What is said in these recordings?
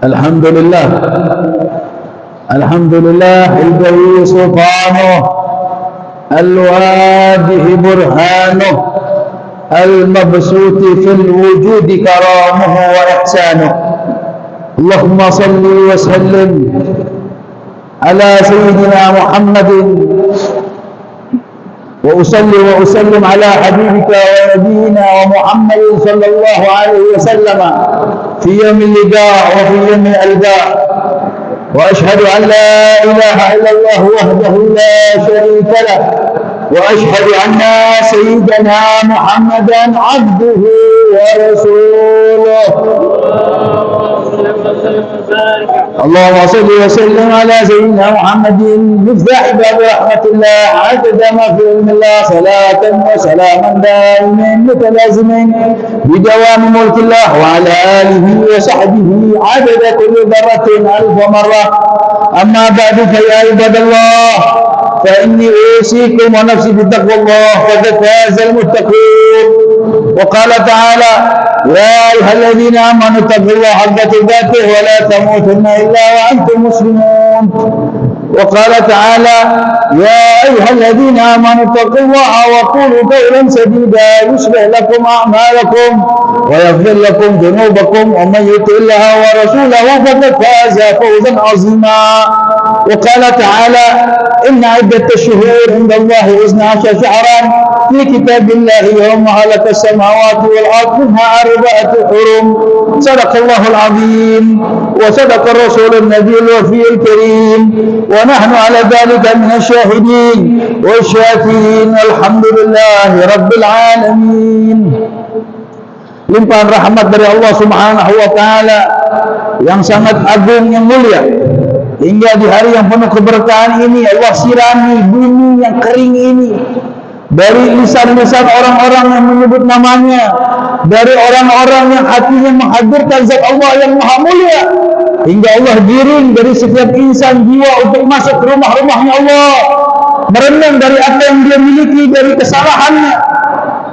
الحمد لله الحمد لله القوي سلطانه الواضح برهانه المبسوط في الوجود كرامه وإحسانه. اللهم صل وسلم على سيدنا محمد وأصلي وأسلم على حبيبك ونبينا ومحمد صلى الله عليه وسلم في يوم اللقاء وفي يوم الألقاء، وأشهد أن لا إله إلا الله وحده لا شريك له، وأشهد أن سيدنا محمدا عبده ورسوله. اللهم صل وسلم على سيدنا محمد مفتاح باب رحمة الله عدد ما في علم الله، صلاة وسلاما دائمين متلازمين بدوام ملك الله وعلى آله وصحبه عدد كل ذرة ألف مرة. أما بعد فيا عباد الله، فإني أوصيكم ونفسي بتقوى الله قد فاز المتقون. وقال تعالى: يا أيها الذين آمنوا اتقوا الله حق تقاته ولا تموتن إلا وأنتم مسلمون. وقال تعالى: يا أيها الذين آمنوا اتقوا الله وقولوا قولا سديدا يصلح لكم أعمالكم ويغفر لكم ذنوبكم، ومن يطع الله ورسوله فقد فاز فوزا عظيما. وقال تعالى: إن عدة الشهور عند الله 12 شهرا في كتاب الله يوم خلق السماوات والأرض منها 4 حرم. صدق الله العظيم وصدق الرسول النبي الوفي الكريم، ونحن على ذلك من الشاهدين والشاكرين. الحمد لله رب العالمين. Limpahan rahmat dari Allah Subhanahu wa Ta'ala yang sangat agung, yang mulia, hingga di hari yang penuh keberkahan ini Allah sirami bumi yang kering ini dari lisan-lisan orang-orang yang menyebut namanya, dari orang-orang yang hatinya menghadirkan zat Allah yang maha mulia, hingga Allah giring dari setiap insan jiwa untuk masuk ke rumah-rumahnya Allah, merenung dari apa yang dia miliki dari kesalahannya,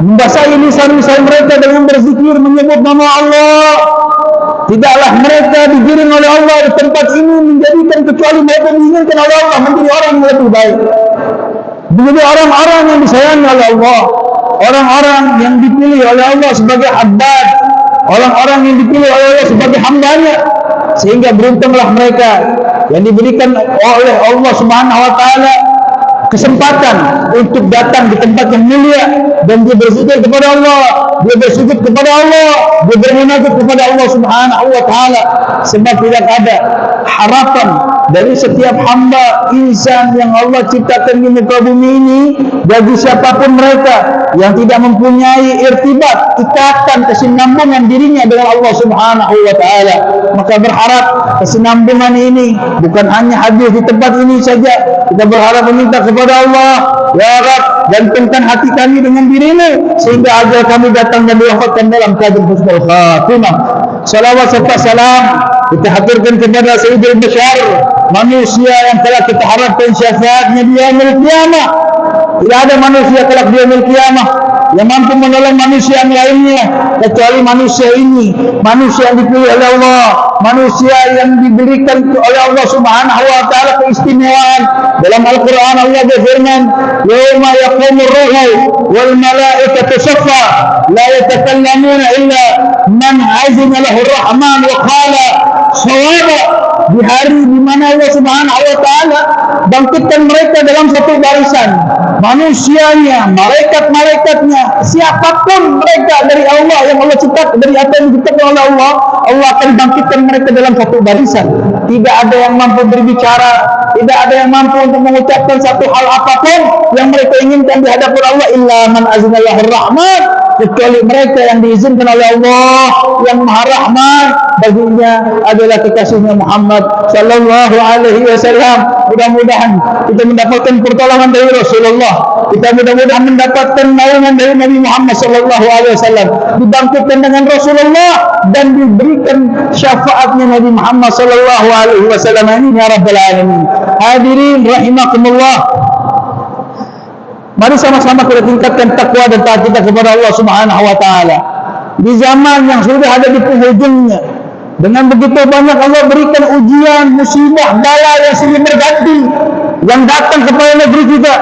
membasahi lisan-lisan mereka dengan berzikir menyebut nama Allah. Tidaklah mereka digiring oleh Allah di tempat ini menjadikan kecuali mereka diinginkan oleh Allah menjadi orang yang lebih baik, menjadi orang-orang yang disayangi oleh Allah, orang-orang yang dipilih oleh Allah sebagai abad, orang-orang yang dipilih oleh Allah sebagai hambanya. Sehingga beruntunglah mereka yang diberikan oleh Allah Subhanahu wa Ta'ala kesempatan untuk datang di tempat yang mulia, dan dia berzikir kepada Allah, dia bersujud kepada Allah, dia bermunajat kepada Allah Subhanahu wa Ta'ala. Sebab tidak ada harapan dari setiap hamba insan yang Allah ciptakan di muka bumi ini bagi siapapun mereka yang tidak mempunyai irtibat, ikatan, kesinambungan dirinya dengan Allah Subhanahu wa Ta'ala. Maka berharap kesinambungan ini bukan hanya hadir di tempat ini saja. Kita berharap meminta kepada Allah, ya Rabb, gantungkan hati kami dengan dirimu sehingga ajal kami datang dan diwafatkan dalam keadaan husnul khatimah. Salawat serta salam kita haturkan kepada Sayyidul Bashar, manusia yang telah kita harapkan syafaatnya di yaumil qiyamah. Tidak ada manusia kelak di yaumil qiyamah yang mampu menolong manusia yang lainnya kecuali manusia ini, manusia yang dipilih oleh Allah, manusia yang diberikan oleh Allah Subhanahu wa Ta'ala keistimewaan. Dalam Al-Quran Allah berfirman, "Yauma yaqumur ruhu wal malaikatu saffa la yatakallamuna illa man azina lahu ar-rahman wa qala shawaba." Di hari di mana Allah Subhanahu wa Ta'ala bangkitkan mereka dalam satu barisan, manusianya, malaikat-malaikatnya, siapapun mereka dari Allah yang Allah ciptakan, dari apa yang diciptakan oleh Allah, Allah akan bangkitkan mereka dalam satu barisan. Tidak ada yang mampu berbicara, tidak ada yang mampu untuk mengucapkan satu hal apapun yang mereka inginkan di hadapan Allah illa man azina lahu ar-rahman, kecuali mereka yang diizinkan oleh Allah yang Maha Rahman, baginya adalah kekasihnya Muhammad sallallahu alaihi wasallam. Mudah-mudahan kita mendapatkan pertolongan dari Rasulullah, kita mudah-mudahan mendapatkan naungan dari Nabi Muhammad sallallahu alaihi wasallam, dibangkitkan dengan Rasulullah dan diberikan syafaatnya Nabi Muhammad sallallahu alaihi wasallam. Amin ya rabbal alamin. Hadirin rahimakumullah, mari sama-sama kita tingkatkan takwa dan taat kita kepada Allah Subhanahu wa Ta'ala di zaman yang sudah ada di penghujungnya, Dengan begitu banyak Allah berikan ujian, musibah, bala yang silih berganti, yang datang kepada negeri kita,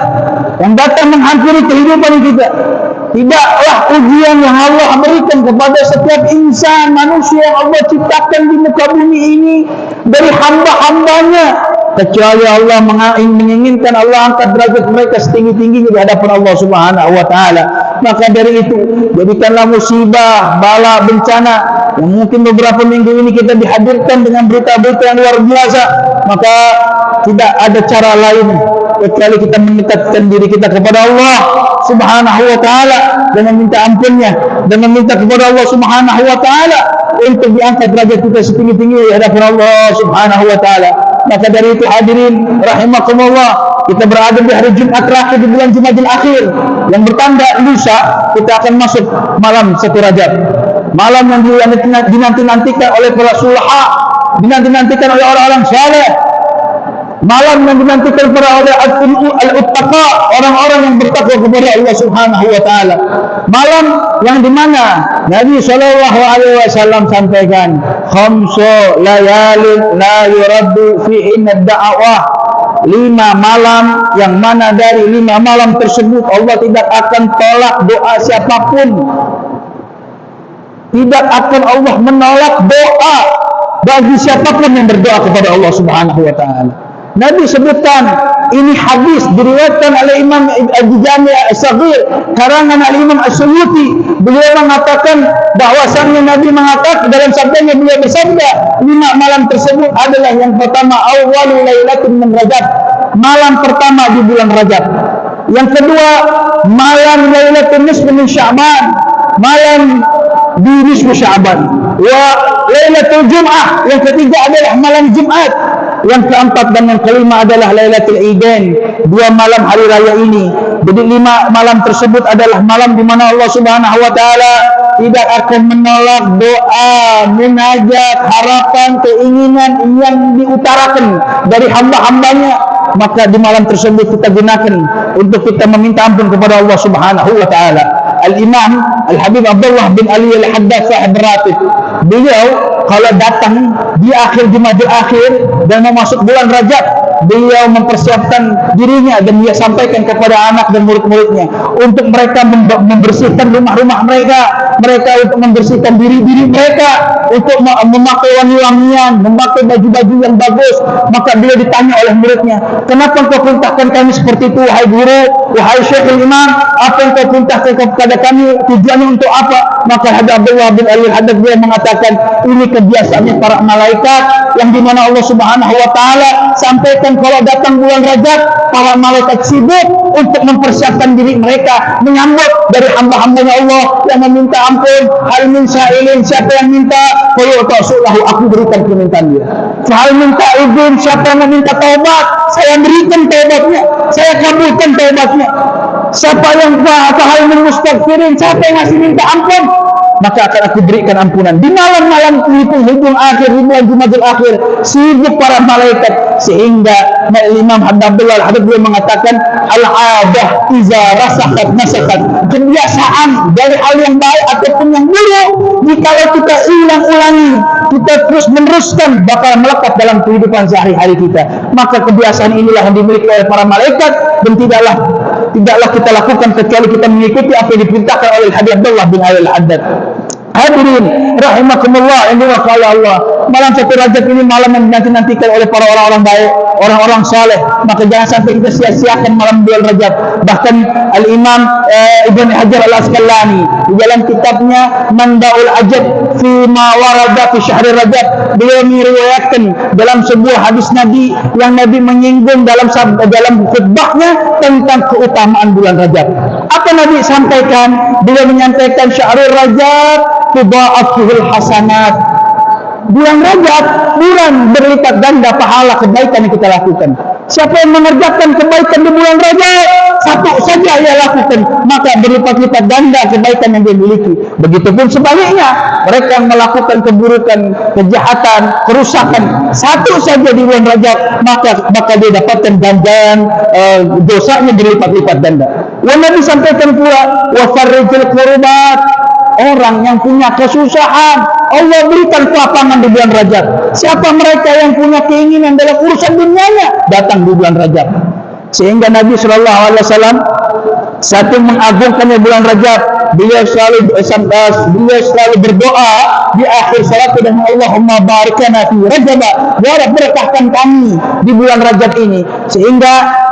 yang datang menghampiri kehidupan kita. Tidaklah ujian yang Allah berikan kepada setiap insan, manusia yang Allah ciptakan di muka bumi ini dari hamba-hambanya, kecuali Allah menginginkan Allah angkat derajat mereka setinggi-tingginya di hadapan Allah Subhanahu wa taala. Maka dari itu, jadikanlah musibah, bala, bencana yang mungkin beberapa minggu ini kita dihadirkan dengan berita-berita yang luar biasa, maka tidak ada cara lain kecuali kita mendekatkan diri kita kepada Allah Subhanahu wa taala dan meminta ampunnya, dan meminta kepada Allah Subhanahu wa taala untuk diangkat derajat kita setinggi-tinggi di hadapan Allah Subhanahu wa taala. Maka dari itu hadirin rahimakumullah, kita berada di hari Jumat terakhir di bulan Jumadil Akhir yang bertanda lusa kita akan masuk malam 1 Rajab. Malam yang dinanti-nantikan oleh para sulaha, dinanti-nantikan oleh orang-orang saleh. Malam yang dinantikan para al-uttaqa, orang-orang yang bertakwa kepada Allah Subhanahu wa taala. Malam yang dimana Nabi sallallahu alaihi wasallam sampaikan, khamsu layalin la yuraddu fihinna da'wah. 5 malam yang mana dari 5 malam tersebut Allah tidak akan tolak doa siapapun. Tidak akan Allah menolak doa bagi siapapun yang berdoa kepada Allah Subhanahu wa taala. Nabi sebutkan, ini hadis diriwayatkan oleh Imam Al-Jami' As-Saghir karangan Al-Imam As-Suyuti. Beliau mengatakan bahwasannya Nabi mengatakan dalam sabdanya, beliau bersabda, 5 malam tersebut adalah yang pertama awwalu lailatin min Rajab, malam pertama di bulan Rajab. Yang kedua, malam lailatul nisfi min Sya'ban, malam di nisfu Sya'ban. Wa lailatul Jum'ah, yang ketiga adalah malam Jumat. Yang keempat dan yang kelima adalah Lailatul Idain, 2 malam hari raya ini. Jadi 5 malam tersebut adalah malam di mana Allah Subhanahu wa taala tidak akan menolak doa, munajat, harapan, keinginan yang diutarakan dari hamba-hambanya. Maka di malam tersebut kita gunakan untuk kita meminta ampun kepada Allah Subhanahu wa taala. Al-Imam Al-Habib Abdullah bin Ali Al-Haddad sahib Ratib, beliau kalau datang di akhir Jumadil Akhir dan mau masuk bulan Rajab, beliau mempersiapkan dirinya dan dia sampaikan kepada anak dan murid-muridnya untuk mereka membersihkan rumah-rumah mereka untuk membersihkan diri-diri mereka, untuk memakai wangi-wangian, memakai baju-baju yang bagus. Maka beliau ditanya oleh muridnya, kenapa engkau perintahkan kami seperti itu wahai guru, wahai Syekhul Imam, apa yang kau perintahkan kepada kami, tujuannya untuk apa? Maka Abdullah bin Ali Haddad beliau mengatakan, ini kebiasaannya para malaikat yang dimana Allah Subhanahu wa taala sampaikan kalau datang bulan Rajab, para malaikat sibuk untuk mempersiapkan diri mereka menyambut dari hamba-hambanya Allah yang meminta ampun. Hal min sa'ilin, siapa yang minta, fayu'tasulahu, aku berikan permintaan dia. Hal minta izin, siapa yang meminta taubat, saya berikan taubatnya, saya kabulkan taubatnya. Siapa yang fahal min mustaghfirin, siapa yang masih minta ampun, maka akan aku berikan ampunan. Di malam-malam itu hujung akhir di bulan Jumadil Akhir, sibuk para malaikat, sehingga Imam Abdullah Al-Haddad beliau mengatakan, al-adah iza rasakat nasakat, kebiasaan dari hal yang baik ataupun yang buruk, jikalau kita ulang-ulangi, kita terus meneruskan, bakal melekat dalam kehidupan sehari-hari kita. Maka kebiasaan inilah yang dimiliki oleh para malaikat, dan tidaklah kita lakukan kecuali kita mengikuti apa yang diperintahkan oleh Habib Abdullah bin Ali Al-Haddad. Hadirin rahimakumullah, yang diwakili Allah, malam 1 Rajab ini malam yang dinanti-nantikan oleh para orang-orang baik, orang-orang saleh. Maka jangan sampai kita sia-siakan malam bulan Rajab. Bahkan Al-Imam Ibn Hajar Al-Asqalani di dalam kitabnya Manbaul Ajab fi ma warada fi syahr Rajab, beliau meriwayatkan dalam sebuah hadis Nabi yang Nabi menyinggung dalam khutbahnya tentang keutamaan bulan Rajab. Apa Nabi sampaikan? Beliau menyampaikan syahrul Rajab tudha'aful hasanat. Bulan Rajab, bulan berlipat ganda pahala kebaikan yang kita lakukan. Siapa yang mengerjakan kebaikan di bulan Rajab, satu saja ia lakukan, maka berlipat-lipat ganda kebaikan yang dia miliki. Begitupun sebaliknya, mereka yang melakukan keburukan, kejahatan, kerusakan, satu saja di bulan Rajab, maka dia dapatkan ganjaran dosanya berlipat-lipat ganda. Yang Nabi sampaikan pula, wa farrijil qurubat, orang yang punya kesusahan, Allah berikan kelapangan di bulan Rajab. Siapa mereka yang punya keinginan dalam urusan dunianya, datang di bulan Rajab. Sehingga Nabi SAW satu mengagungkannya bulan Rajab, beliau selalu berdoa di akhir salat dengan Allahumma barik lana fi Rajab, ya Rabb berkahkan kami di bulan Rajab ini. Sehingga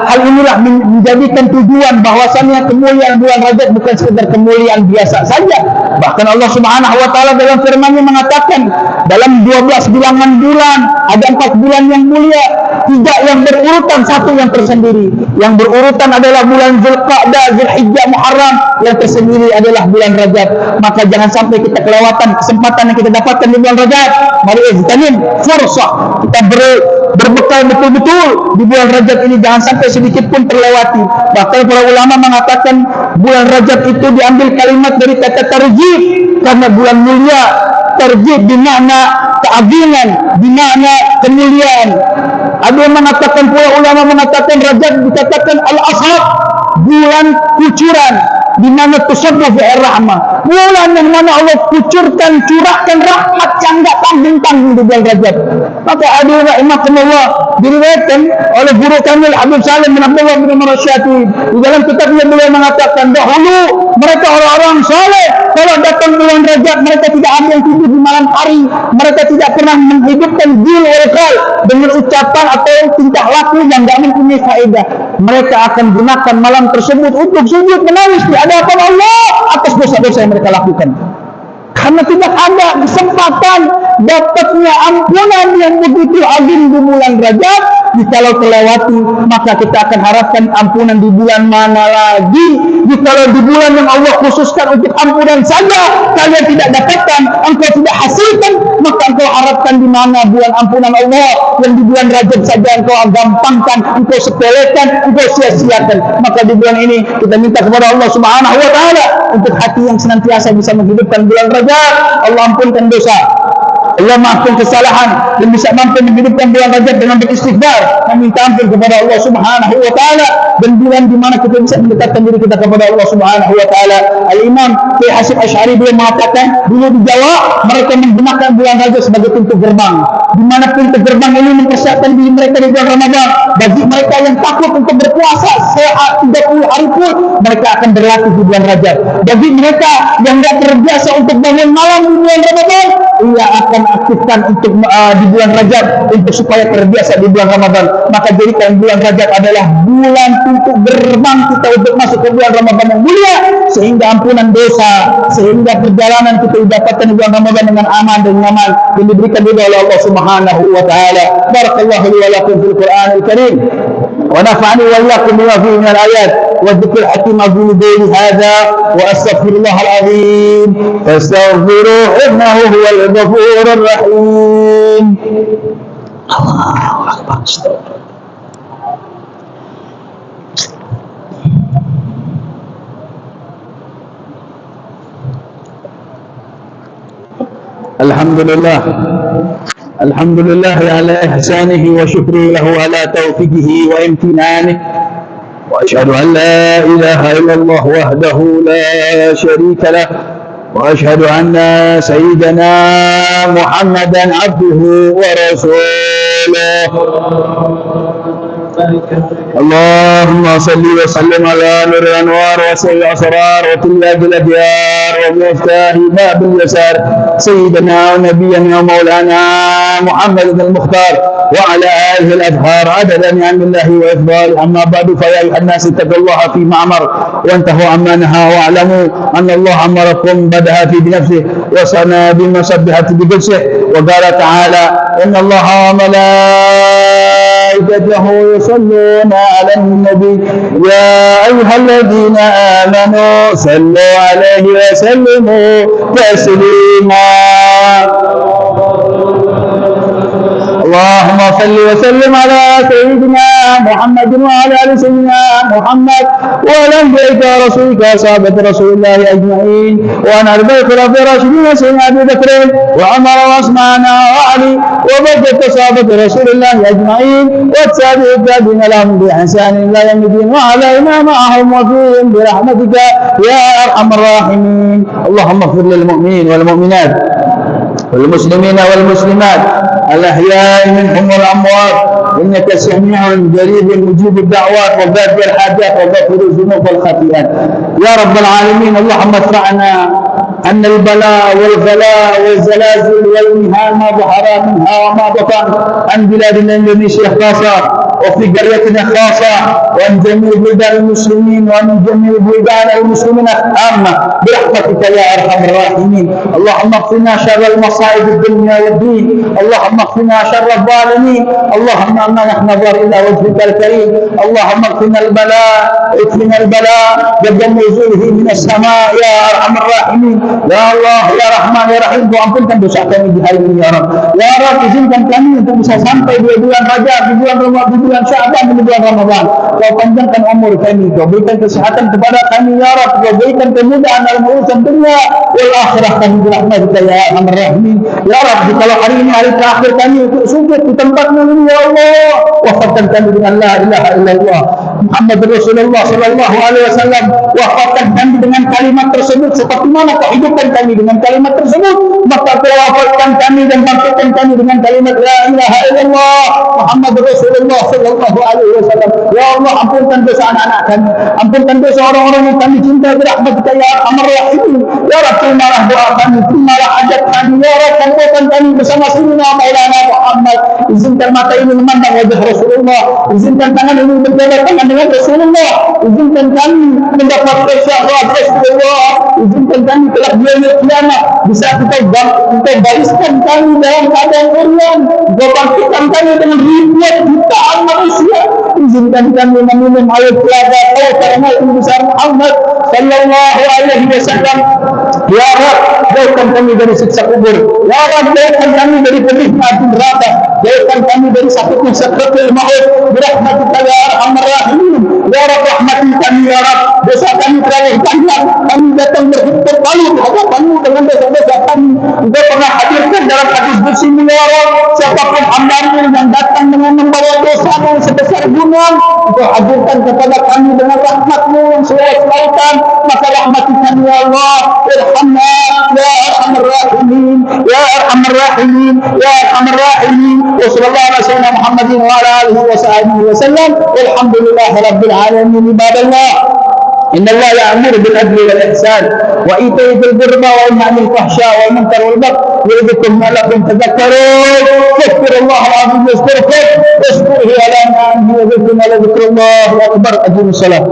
hal inilah menjadikan tujuan bahwasannya kemuliaan bulan Rajab bukan sekedar kemuliaan biasa saja. Bahkan Allah Subhanahu wa taala dalam firman-Nya mengatakan dalam 12 bilangan bulan ada 4 bulan yang mulia, 3 yang berurutan, 1 yang tersendiri. Yang berurutan adalah bulan Zulqa'dah, Zulhijjah, Muharram, yang tersendiri adalah bulan Rajab. Maka jangan sampai kita kelewatan kesempatan yang kita dapatkan di bulan Rajab. Mari ihtanim fursah, kita berbekal betul-betul di bulan Rajab ini, jangan sampai sedikit pun terlewati. Bahkan para ulama mengatakan bulan Rajab itu diambil kalimat dari kata tarjib, karena bulan mulia. Tarjib di makna keagungan, di makna kemuliaan. Ada yang mengatakan, pula ulama mengatakan Rajab dikatakan al-ashab, bulan kucuran, di mana tusabbih ar-rahmah, bulan yang mana Allah kucurkan, curahkan rahmat yang enggak tanggung-tanggung di bulan Rajab. Maka ada rahimahullah diriwayatkan oleh guru kami Habib Salim bin Abdullah bin Marasyati di dalam kitabnya, beliau mengatakan dahulu mereka orang-orang saleh kalau datang bulan Rajab mereka tidak ada yang tidur di malam hari, mereka tidak pernah menghidupkan jil wal dengan ucapan atau tingkah laku yang enggak mempunyai faedah. Mereka akan gunakan malam tersebut untuk sujud menangis di hadapan Allah atas dosa-dosa yang mereka lakukan. Karena tidak ada kesempatan dapatnya ampunan yang begitu agung di bulan Rajab. Jikalau terlewati, maka kita akan harapkan ampunan di bulan mana lagi? Jikalau di bulan yang Allah khususkan untuk ampunan saja kalian tidak dapatkan, engkau tidak hasilkan, maka engkau harapkan di mana bulan ampunan Allah yang di bulan Rajab saja engkau gampangkan, engkau sepelekan, engkau sia-siakan. Maka di bulan ini kita minta kepada Allah Subhanahu wa taala untuk hati yang senantiasa bisa menghidupkan bulan Rajab. Allah ampunkan dosa, Allah maafkan kesalahan, dan bisa mampu menghidupkan bulan Rajab dengan beristighfar, meminta ampun kepada Allah Subhanahu wa taala, dan bulan di mana kita bisa mendekatkan diri kita kepada Allah Subhanahu wa taala. Al-Imam Kiai Hasyim Asy'ari beliau mengatakan, dulu di Jawa mereka menggunakan bulan Rajab sebagai pintu gerbang, di mana pintu gerbang ini mempersiapkan diri mereka di bulan Ramadan. Bagi mereka yang takut untuk berpuasa 30 hari pun, mereka akan berlatih di bulan Rajab. Bagi mereka yang tidak terbiasa untuk bangun malam di bulan Ramadan, ia akan aktifkan untuk di bulan Rajab untuk supaya terbiasa di bulan Ramadan. Maka jadikan bulan Rajab adalah bulan pintu gerbang kita untuk masuk ke bulan Ramadan yang mulia, sehingga ampunan dosa, sehingga perjalanan kita didapatkan di bulan Ramadan dengan aman dan nyaman, yang diberikan oleh Allah Subhanahu wa taala. Barakallahu li wa lakum fil Qur'anil Karim, wa nafa'ani wa iyyakum bima fihi min al-ayat wa dhikril hakim aqulu qawli hadha wa astaghfirullahal azim fastaghfiruhu innahu huwal ghafurur rahim. Allahu akbar. Alhamdulillah, alhamdulillah ala ihsanihi wa syukri lahu ala taufiqihi wa imtinanihi, wa asyhadu an la ilaha illallah wahdahu la syarika lah, wa asyhadu anna sayyidana Muhammadan abduhu wa rasuluh. اللهم صل وسلم على نور الانوار وسيد الاسرار وتلاج الاخيار ومفتاح باب اليسار سيدنا ونبينا ومولانا محمد المختار وعلى اله الاطهار عدد نعم الله وافضاله. اما بعد فيا ايها الناس اتقوا الله في معمر وانتهوا عما نهى واعلموا ان الله امركم بدها في بنفسه وصنى بمسبحه بقدسه وقال تعالى ان الله وملائكته يصلون على النبي يا أيها الذين آمنوا صلوا عليه وسلموا تسليما. اللهم صل وسلم على سيدنا محمد وعلى آل سيدنا محمد وعلى أنبيائك ورسولك وصحابة رسول الله أجمعين وعن أربع الخلفاء الراشدين سيدنا أبي بكر وعمر وعثمان وعلي وبقية صحابة رسول الله أجمعين والتابعين لهم بإحسان إلى يوم الدين وعلينا معهم وفيهم برحمتك يا أرحم الراحمين. اللهم اغفر للمؤمنين والمؤمنات والمسلمين والمسلمات الأحياء منهم والأموات إنك سميع قريب مجيب الدعوات وغافر الحاجات وغفر الذنوب والخطيئات يا رب العالمين. اللهم ادفعنا أن البلاء والغلاء والزلازل والمهان ما ظهر منها وما بطن عن بلادنا اندونيسيا خاصة وفي قريتنا خاصة وعن جميع بلدان المسلمين وعن جميع بلدان المسلمين عامة برحمتك يا أرحم الراحمين. اللهم اكفنا شر المصائب الدنيا والدين. اللهم اكفنا شر الظالمين. اللهم انا نحن نظر إلى وجهك الكريم. اللهم اكفنا البلاء اكفنا البلاء قبل نزوله من السماء يا أرحم الراحمين. Ya Allah, ya Rahman, ya Rahim, Kau ampunkan dosa kami di hari ini ya Rabb. Ya Rabb, izinkan kami untuk bisa sampai di bulan Rajab, di bulan Ramadan, di bulan Sya'ban, di bulan Ramadan. Kau panjangkan umur kami, Kau berikan kesehatan kepada kami ya Rabb. Kau berikan kemudahan dalam urusan dunia wal akhirah kami birahmatika ya Arhamar Rahimin. Ya Rabb, kalau hari ini hari terakhir kami untuk sujud di tempatmu ini ya Allah, wafatkan kami dengan la ilaha illallah Muhammad Rasulullah sallallahu alaihi wasallam. Wafatkan kami dengan kalimat tersebut seperti mana Kau hidupkan kami dengan kalimat tersebut, maka Kau wafatkan kami dan bangkitkan kami dengan kalimat la ilaha illallah Muhammad Rasulullah sallallahu alaihi wasallam. Ya Allah, ampunkan dosa anak-anak kami, ampunkan dosa orang-orang yang kami cinta birahmatika ya Arhamar Rahimin. Ya Rabb, terimalah doa kami, terimalah hajat kami ya Rabb, kumpulkan kami bersama Sayyidina Maulana Muhammad. Izinkan mata ini memandang wajah Rasulullah, izinkan tangan ini berjabat tangan dengan Rasulullah, izinkan kami mendapat syahwat Rasulullah, izinkan kami telah beliau kiamat bisa kita bariskan kami dalam keadaan Quran, Kau bangkitkan kami dengan ribuan jutaan manusia. Izinkan kami meminum air telaga Kautsar Nabi besar Muhammad sallallahu alaihi wasallam. Ya Rabb, jauhkan kami dari siksa kubur. Ya Rabb, jauhkan kami dari pedihnya api neraka. Jauhkan kami dari sakitnya sakaratul maut birahmatika ya Arhamar Rahimin. Ya Rabb, rahmati kami ya Rabb. Dosa kami terlalu banyak. Kami datang berhimpun lalu hadapanmu dengan dosa-dosa kami. Engkau pernah hadirkan dalam hadis bersih ya Rabb, siapapun hamba-Mu yang datang dengan membawa dosa-Mu sebesar gunung, Engkau hadirkan kepada kami dengan rahmat-Mu yang seluas lautan. Maka rahmati kami ya Allah, irhamna ya Arhamar Rahimin, ya Arhamar Rahimin, ya Arhamar Rahimin. Wa sallallahu ala sayyidina Muhammadin wa ala alihi wa sahbihi wa sallam. Walhamdulillahi rabbil alamin. Ibadallah, إن الله يأمر بالعدل والإحسان وإيتاء ذي القربى وينهى عن الفحشاء والمنكر والبغي يعظكم لعلكم تذكرون. اذكروا الله العظيم يذكركم واشكروه على نعمه وذكركم ولذكر الله أكبر. أقيموا الصلاة.